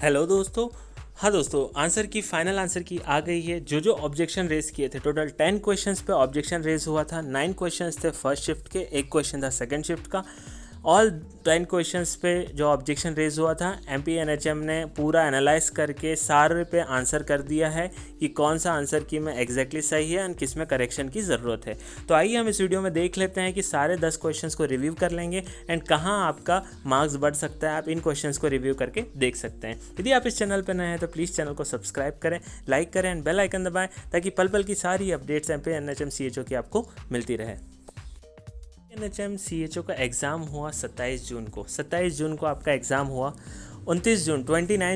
Hello दोस्तों। हाँ दोस्तों, आंसर की फाइनल आंसर की आ गई है। जो ऑब्जेक्शन रेज किए थे, टोटल 10 क्वेश्चंस पे ऑब्जेक्शन रेज हुआ था। 9 क्वेश्चंस थे फर्स्ट शिफ्ट के, एक क्वेश्चन था सेकंड शिफ्ट का। ऑल 10 क्वेश्चंस पे जो ऑब्जेक्शन रेज हुआ था, MPNHM ने पूरा एनालाइज करके सारे पे आंसर कर दिया है कि कौन सा आंसर की में एग्जैक्टली सही है और किस में करेक्शन की ज़रूरत है। तो आइए हम इस वीडियो में देख लेते हैं कि सारे 10 क्वेश्चंस को रिव्यू कर लेंगे एंड कहाँ आपका मार्क्स बढ़ सकता है। आप इन क्वेश्चंस को रिव्यू करके देख सकते हैं। यदि आप इस चैनल पर नए हैं तो प्लीज़ चैनल को सब्सक्राइब करें, लाइक करें एंड बेल आइकन दबाएं ताकि पल पल की सारी अपडेट्स MPNHM CHO की आपको मिलती रहे। MPNHM CHO का एग्ज़ाम हुआ 27 जून को। 27 जून को आपका एग्ज़ाम हुआ। 29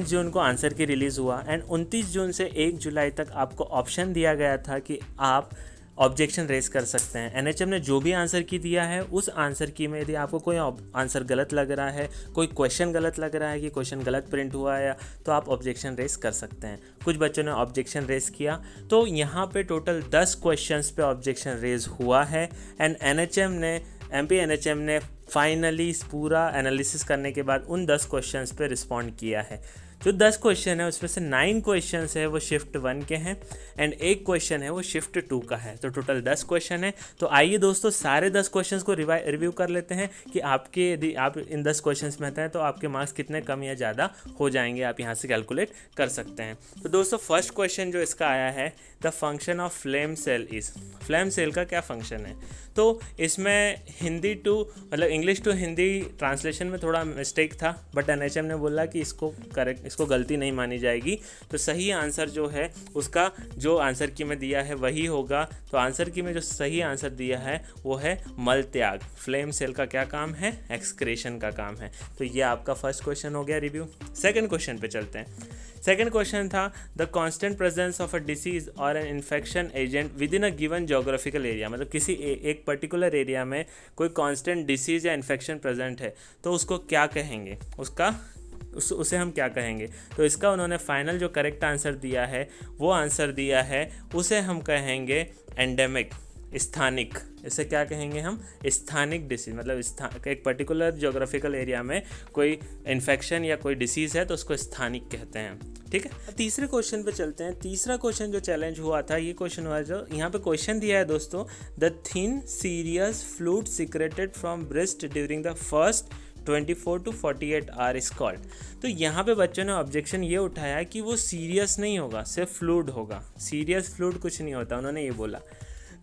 जून को आंसर की रिलीज़ हुआ एंड 29 जून से 1 जुलाई तक आपको ऑप्शन दिया गया था कि आप ऑब्जेक्शन रेज कर सकते हैं। NHM ने जो भी आंसर की दिया है, उस आंसर की में यदि आपको कोई आंसर गलत लग रहा है, कोई क्वेश्चन गलत लग रहा है कि क्वेश्चन गलत प्रिंट हुआ है, तो आप ऑब्जेक्शन रेज कर सकते हैं। कुछ बच्चों ने ऑब्जेक्शन रेज किया, तो यहाँ पे टोटल 10 क्वेश्चंस पे ऑब्जेक्शन रेज हुआ है एंड MPNHM ने फाइनली पूरा एनालिसिस करने के बाद उन 10 क्वेश्चंस पे रिस्पॉन्ड किया है। जो 10 क्वेश्चन है उसमें से 9 क्वेश्चन है वो शिफ्ट 1 के हैं एंड एक क्वेश्चन है वो शिफ्ट 2 का है। तो टोटल 10 क्वेश्चन है। तो आइए दोस्तों, सारे 10 क्वेश्चंस को रिव्यू कर लेते हैं कि आपके यदि आप इन 10 क्वेश्चंस में आते हैं तो आपके मार्क्स कितने कम या ज़्यादा हो जाएंगे, आप यहाँ से कैलकुलेट कर सकते हैं। तो दोस्तों, फर्स्ट क्वेश्चन जो इसका आया है, the function of flame cell is. Flame cell का क्या फंक्शन है? तो इसमें इंग्लिश टू हिंदी ट्रांसलेशन में थोड़ा मिस्टेक था, बट NHM ने बोला कि इसको गलती नहीं मानी जाएगी। तो सही आंसर जो है उसका, जो आंसर की में दिया है वही होगा। तो आंसर की में जो सही आंसर दिया है वो है मल त्याग। फ्लेम सेल का क्या काम है? एक्सक्रीशन का काम है। तो ये आपका फर्स्ट क्वेश्चन हो गया रिव्यू। सेकंड क्वेश्चन पे चलते हैं। सेकेंड क्वेश्चन था, the constant presence of a disease or an infection agent within a given geographical area. मतलब किसी एक पर्टिकुलर एरिया में कोई कॉन्स्टेंट डिसीज या इन्फेक्शन प्रेजेंट है तो उसको क्या कहेंगे, उसे हम क्या कहेंगे? तो इसका उन्होंने फाइनल जो करेक्ट आंसर दिया है, वो आंसर दिया है, उसे हम कहेंगे एंडेमिक, स्थानिक। इसे क्या कहेंगे हम? स्थानिक डिसीज। मतलब एक पर्टिकुलर जोग्राफिकल एरिया में कोई इन्फेक्शन या कोई डिसीज़ है तो उसको स्थानिक कहते हैं। ठीक है, तीसरे क्वेश्चन पे चलते हैं। तीसरा क्वेश्चन जो चैलेंज हुआ था, ये क्वेश्चन हुआ जो यहाँ पे क्वेश्चन दिया है दोस्तों, the thin serious fluid secreted from breast during the first 24 to 48 our is called. तो यहाँ पे बच्चों ने ऑब्जेक्शन ये उठाया कि वो सीरियस नहीं होगा, सिर्फ फ्लूइड होगा। सीरियस फ्लूइड कुछ नहीं होता, उन्होंने ये बोला।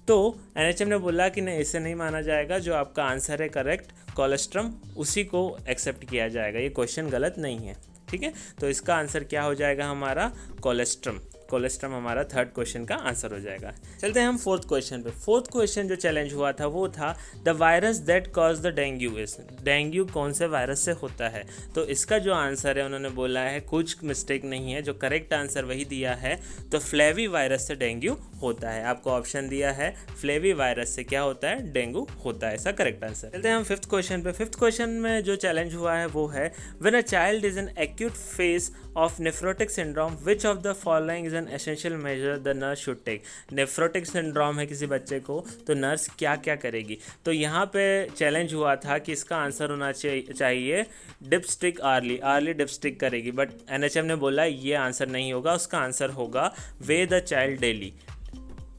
तो NHM ने बोला कि नहीं, इसे नहीं माना जाएगा। जो आपका आंसर है करेक्ट, कोलेस्ट्रम, उसी को एक्सेप्ट किया जाएगा। ये क्वेश्चन गलत नहीं है। ठीक है, तो इसका आंसर क्या हो जाएगा हमारा? कोलेस्ट्रम। कोलेस्ट्रम हमारा थर्ड क्वेश्चन का आंसर हो जाएगा। चलते हैं हम फोर्थ क्वेश्चन पे। फोर्थ क्वेश्चन जो चैलेंज हुआ था वो था, the virus that cause the dengue is. Dengue कौन से वायरस से होता है? तो इसका जो आंसर है, उन्होंने बोला है कुछ मिस्टेक नहीं है, जो करेक्ट आंसर वही दिया है। तो फ्लेवी वायरस से डेंगू होता है। आपको ऑप्शन दिया है, फ्लेवी वायरस से क्या होता है? डेंगू होता है। ऐसा करेक्ट आंसर। चलते हैं हम फिफ्थ क्वेश्चन पे। फिफ्थ क्वेश्चन में जो चैलेंज हुआ है वो है, when a child is in acute phase of nephrotic syndrome which of the following is an essential measure the nurse should take. Nephrotic syndrome है किसी बच्चे को, तो नर्स क्या क्या करेगी? तो यहाँ पे चैलेंज हुआ था कि इसका आंसर होना चाहिए डिपस्टिक आर्ली डिपस्टिक करेगी, बट NHM ने बोला ये आंसर नहीं होगा। उसका आंसर होगा वे द चाइल्ड डेली,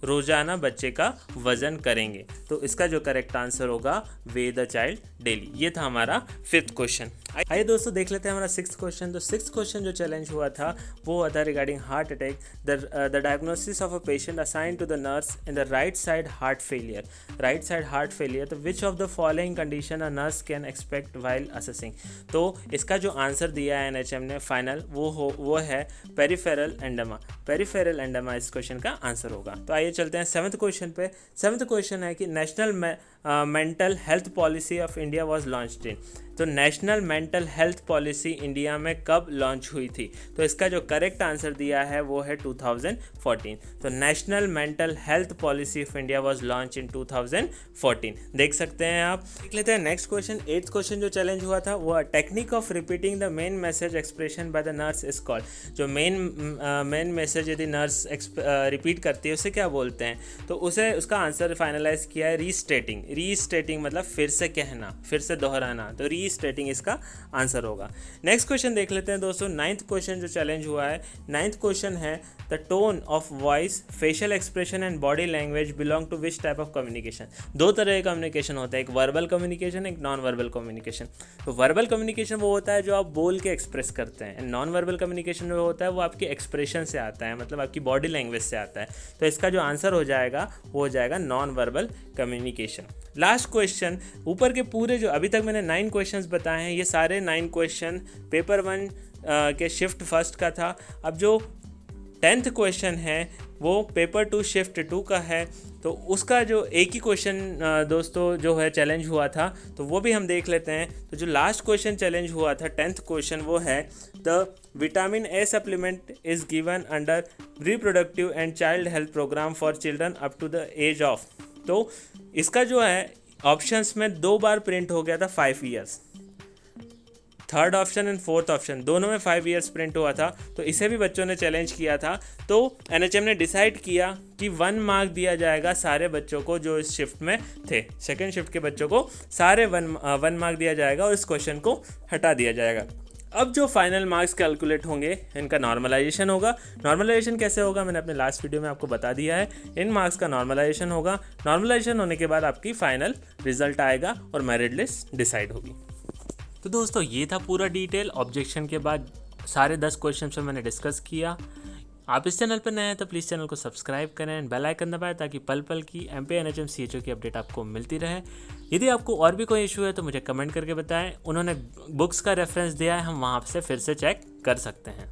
रोजाना बच्चे का वजन करेंगे। तो इसका जो करेक्ट आंसर होगा वे द चाइल्ड डेली। ये था हमारा फिफ्थ क्वेश्चन। आइए दोस्तों देख लेते हैं हमारा सिक्स्थ क्वेश्चन। तो सिक्स्थ क्वेश्चन जो चैलेंज हुआ था वो हुआ था regarding heart attack, the diagnosis of a patient assign to the nurse in the right side heart failure. Right side heart failure, तो which of the following condition a nurse can expect while assessing. तो इसका जो answer दिया है NHM ने final, वो है peripheral एंडेमा। Peripheral एंडेमा इस क्वेश्चन का आंसर होगा। तो आइए चलते हैं सेवंथ क्वेश्चन पे। सेवंथ क्वेश्चन है कि national mental health policy of India was launched in. तो national mental health policy India में कब लॉन्च हुई थी? तो इसका जो करेक्ट आंसर दिया है वो है 2014। तो national mental health policy of India was launch in 2014। देख सकते हैं आप। देख लेते हैं नेक्स्ट क्वेश्चन। एट्थ क्वेश्चन जो चैलेंज हुआ था वो technique of repeating the main message expression by the nurse is called. जो मेन मैसेज यदि नर्स रिपीट करती है उसे क्या बोलते हैं? तो उसका आंसर फाइनलाइज किया है रीस्टेटिंग। रीस्टेटिंग मतलब फिर से कहना, फिर से दोहराना। तो स्टेटिंग इसका आंसर होगा। नेक्स्ट क्वेश्चन देख लेते हैं दोस्तों। 9th क्वेश्चन जो चैलेंज हुआ है, 9th क्वेश्चन है the tone of voice, facial expression and body language belong to which type of communication. दो तरह का कम्युनिकेशन होता है, एक वर्बल कम्युनिकेशन, एक नॉन वर्बल कम्युनिकेशन। तो वर्बल कम्युनिकेशन वो होता है जो आप बोल के एक्सप्रेस करते हैं, एंड नॉन वर्बल कम्युनिकेशन वो होता है वो आपके एक्सप्रेशन से आता है, मतलब आपकी बॉडी लैंग्वेज से आता है। तो इसका जो आंसर हो जाएगा वो हो जाएगा non verbal communication. Last question, ऊपर के पूरे जो अभी तक मैंने 9 क्वेश्चंस बताए हैं, ये सारे 9 क्वेश्चन पेपर 1 के शिफ्ट फर्स्ट का था। अब जो 10th क्वेश्चन है वो पेपर 2 शिफ्ट 2 का है, तो उसका जो एक ही क्वेश्चन दोस्तों जो है चैलेंज हुआ था, तो वो भी हम देख लेते हैं। तो जो लास्ट क्वेश्चन चैलेंज हुआ था 10th क्वेश्चन, वो है the vitamin A supplement is given under reproductive and child health programme for children up to the age of. तो इसका जो है ऑप्शंस में 2 बार प्रिंट हो गया था 5 years, third option and fourth option दोनों में 5 ईयर्स प्रिंट हुआ था। तो इसे भी बच्चों ने चैलेंज किया था। तो एनएचएम ने डिसाइड किया कि 1 मार्क दिया जाएगा सारे बच्चों को जो इस शिफ्ट में थे, सेकेंड शिफ्ट के बच्चों को सारे 1 मार्क दिया जाएगा और इस क्वेश्चन को हटा दिया जाएगा। अब जो फाइनल मार्क्स कैलकुलेट होंगे इनका नॉर्मलाइजेशन होगा। नॉर्मलाइजेशन कैसे होगा मैंने अपने लास्ट वीडियो में आपको बता दिया है। इन मार्क्स का नॉर्मलाइजेशन होगा, नॉर्मलाइजेशन होने के बाद आपकी फाइनल रिजल्ट आएगा और मेरिट लिस्ट डिसाइड होगी। तो दोस्तों ये था पूरा डिटेल ऑब्जेक्शन के बाद सारे 10 क्वेश्चन पे मैंने डिस्कस किया। आप इस चैनल पर नए हैं तो प्लीज़ चैनल को सब्सक्राइब करें एंड बेल आइकन दबाएं ताकि पल पल की एमपी एनएचएम सीएचओ की अपडेट आपको मिलती रहे। यदि आपको और भी कोई इशू है तो मुझे कमेंट करके बताएं। उन्होंने बुक्स का रेफरेंस दिया है, हम वहाँ से फिर से चेक कर सकते हैं।